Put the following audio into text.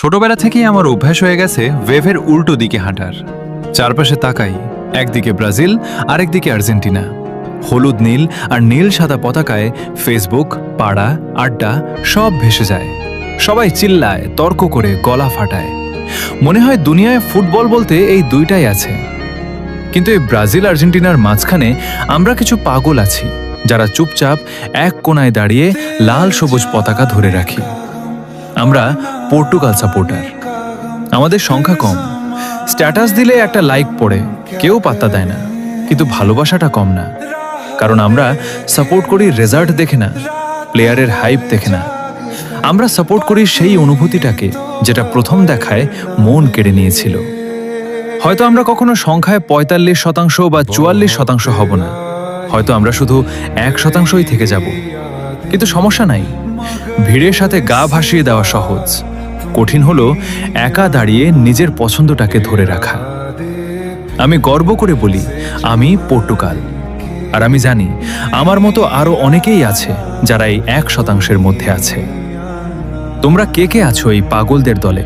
ছোটবেলা থেকেই আমার অভ্যাস হয়ে গেছে ওয়েভের উল্টো দিকে হাঁটার। চারপাশে তাকাই, একদিকে ব্রাজিল আরেকদিকে আর্জেন্টিনা। হলুদ নীল আর নীল সাদা পতাকায় ফেসবুক, পাড়া, আড্ডা সব ভেসে যায়। সবাই চিল্লায়, তর্ক করে, গলা ফাটায়। মনে হয় দুনিয়ায় ফুটবল বলতে এই দুইটাই আছে। কিন্তু এই ব্রাজিল আর্জেন্টিনার মাঝখানে আমরা কিছু পাগল আছি, যারা চুপচাপ এক কোণায় দাঁড়িয়ে লাল সবুজ পতাকা ধরে রাখি। আমরা পর্তুগাল সাপোর্টার। আমাদের সংখ্যা কম, স্ট্যাটাস দিলে একটা লাইক পড়ে, কেউ পাত্তা দেয় না, কিন্তু ভালোবাসাটা কম না। কারণ আমরা সাপোর্ট করি রেজাল্ট দেখে না, প্লেয়ারের হাইপ দেখে না। আমরা সাপোর্ট করি সেই অনুভূতিটাকে যেটা প্রথম দেখায় মন কেড়ে নিয়েছিল। হয়তো আমরা কখনো সংখ্যায় ৪৫% বা ৪৪% হব না, হয়তো আমরা শুধু ১%ই থেকে যাব। কিন্তু সমস্যা নাই, ভিড়ের সাথে গা ভাসিয়ে দেওয়া সহজ। কঠিন হলো একা দাঁড়িয়ে নিজের পছন্দটাকে ধরে রাখা। আমি গর্ব করে বলি আমি পর্তুগাল, আর আমি জানি আমার মতো আরো অনেকেই আছে যারা এই ১%-এর মধ্যে আছে। তোমরা কে কে আছো এই পাগলদের দলে?